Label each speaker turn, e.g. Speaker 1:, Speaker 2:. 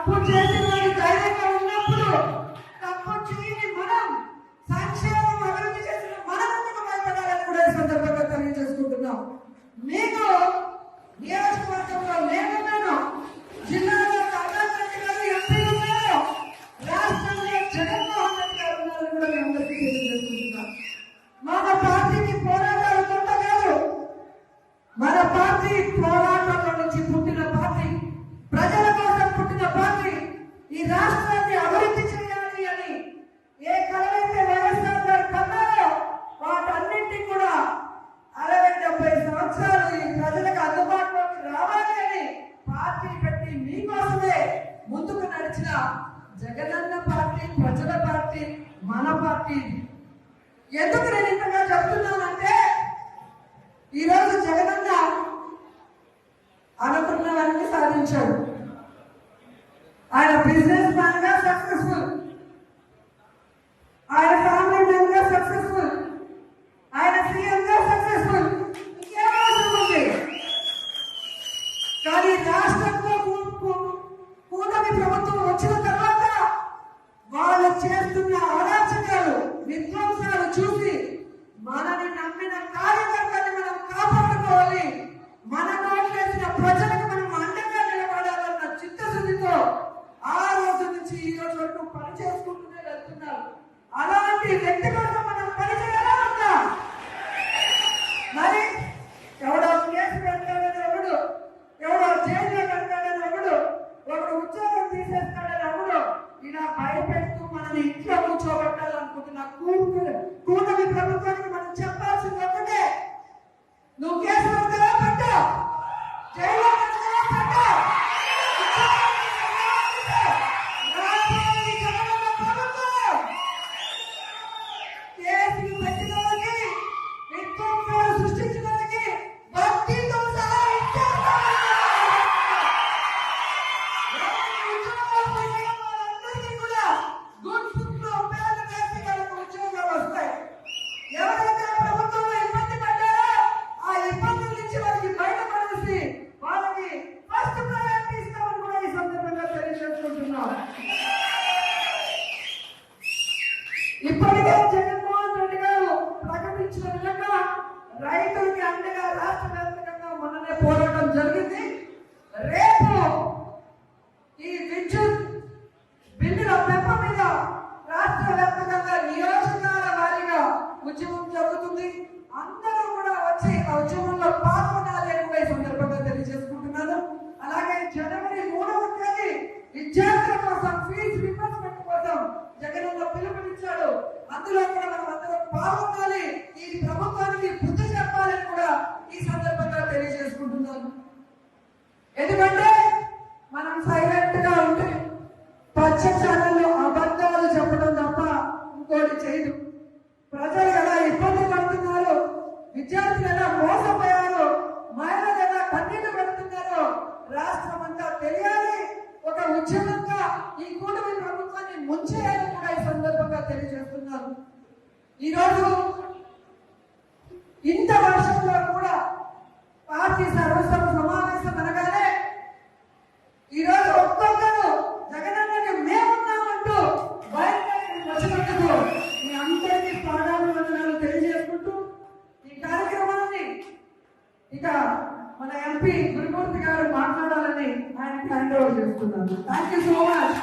Speaker 1: తప్పు చేసిన ధైర్యంగా ఉన్నప్పుడు తప్పు చేయని మనం సంక్షేమం అభివృద్ధి చేసిన మనం భయపడాలని కూడా ఈ సందర్భంగా తెలియజేసుకుంటున్నాం. మీకు నియోజకవర్గంలో నేనున్నాను, జిల్లాలో కర్ణాటక గారు ఎంపీలు ఉన్నారు, రాష్ట్రంలో జగన్మోహన్ రెడ్డి గారు ఉన్నారని కూడా మీ అందరికీ తెలియజేసుకుంటున్నాం. మన పార్టీకి పోరాటాలు కొత్త కాదు. మన పార్టీ పోరాటంలో నుంచి పుట్టిన పార్టీ, ప్రజల కోసం పుట్టిన పార్టీ. ఈ రాష్ట్రాన్ని అభివృద్ధి చేయాలి అని ఏ కలవైతే వైఎస్ఆర్ గారు కన్నారో వాటన్నింటినీ కూడా 60-70 సంవత్సరాలు ఈ ప్రజలకు అందుబాటులోకి రావాలి అని పార్టీ పెట్టి మీకోసమే ముందుకు నడిచిన జగనన్న పార్టీ, ప్రజల పార్టీ, మన పార్టీ. ఎందుకు నేను ఇంతగా చెప్తున్నానంటే ఈరోజు జగనన్న అనుకున్నవన్నీ సాధించాడు. ఆయన బిజినెస్ మ్యాన్ గా సక్సెస్ఫుల్, ఆయన ఫ్యామిలీ మ్యాన్ గా సక్సెస్ఫుల్, ఆయన సీఎం గా సక్సెస్ఫుల్. ఇంకేమవసరం ఉంది? కానీ రాష్ట్రంలో కూటమి ప్రభుత్వం వచ్చిన తర్వాత వాళ్ళు చేస్తున్న అరాచకాలు, విధ్వంసాలు చూసి మనని నమ్మిన కార్యకర్తని మనం కాపాడుకోవాలి, మన ఓట్లేసిన ప్రజలకు మనం అండగా నిలబడాలన్న చిత్తశుద్ధితో ఆ రోజు నుంచి ఈ రోజు వరకు పని చేసుకుంటూనే వెళ్తున్నారు. అలాంటి వ్యక్తి కోసం మనం పని చేయాలా ఉందా? మరి ఎవడో కేసు పెడతాడని ఒకడు, ఎవడో జైల్లో పెడతాడని ఒకడు ఉద్యోగం తీసేస్తాడని ఒకడు ఇలా భయపెడుతూ మనని ఇంట్లో కూర్చోబెట్టాలనుకుంటున్న కూటమి ప్రభుత్వానికి మనం చెప్పాల్సింది ఒకటే, నువ్వు కేసు పెడతావా పెట్టు, జైల్లో పెడతావా పెట్టు, కేసులు పెట్టిన వాళ్ళకి, విధ్వంసాలు సృష్టించిన వాళ్ళకి భక్తితో సహా కూడా గుర్తులో పేద వ్యక్తిగలకు ఉద్యోగాలు వస్తాయి. ఎవరైతే ప్రభుత్వంలో ఇబ్బంది పడ్డారో ఆ ఇబ్బందుల నుంచి వాళ్ళకి బయటపడేసి వాళ్ళకి ఫస్ట్ ప్రయారిటీ ఇస్తామని కూడా ఈ సందర్భంగా తెలియజేసుకుంటున్నాం. ఇప్పటికే జగన్మోహన్ రెడ్డి గారు ప్రకటించిన విధంగా రైతులకి అండగా రాష్ట్ర వ్యాప్తంగా మొన్ననే పోరాటం జరిగింది. రేపు ఈ విద్యుత్ బిల్లుల పెంప మీద రాష్ట్ర వ్యాప్తంగా నియోజకవర్గాల వారీగా ఉద్యమం జరుగుతుంది. అందరూ కూడా వచ్చి ఆ ఉద్యమంలో పాల్గొనాలి అని కూడా ఈ సందర్భంగా తెలియజేసుకుంటున్నాను. అలాగే జనవరి 3వ తేదీ విద్యార్థుల కోసం ఫీజు రీయింబర్స్మెంట్ కోసం జగనన్న పిలుపునిచ్చాడు. అందులో కూడా మనం అందరం పాల్గొనాలి, ఈ ప్రభుత్వానికి బుద్ధి చెప్పాలని కూడా ఈ సందర్భంగా తెలియజేసుకుంటున్నాను. ఎందుకంటే మనం సైలెంట్ గా ఉంటే పచ్చ ఛానల్లో అబద్ధాలు చెప్పడం తప్ప ఇంకోటి చేయదు. ప్రజలు ఎలా ఇబ్బంది పడుతున్నారు, విద్యార్థులు ఎలా మోసపోయారు, మహిళలు ఎలా కన్నీళ్లు పెడుతున్నారో రాష్ట్రం అంతా తెలియాలి. ఒక ఉద్యమంగా ఈ కూటమి ప్రభుత్వాన్ని ముంచేయాలని కూడా ఈ సందర్భంగా తెలియజేస్తున్నారు. ఈరోజు ఇంత వర్షంలో కూడా పార్టీ సర్వసభ సమావేశం అనగానే ఈరోజు ఒక్కొక్కరు జగనన్నకి మేమున్నామంటూ వచ్చినందుకు మీ అందరికీ పాదాభివందనాలు తెలియజేసుకుంటూ ఈ కార్యక్రమాన్ని ఇక మన ఎంపీ గురుమూర్తి గారు మాట్లాడాలని ఆయనకి హ్యాండ్ ఓవర్ చేస్తున్నాను. Thank you so much.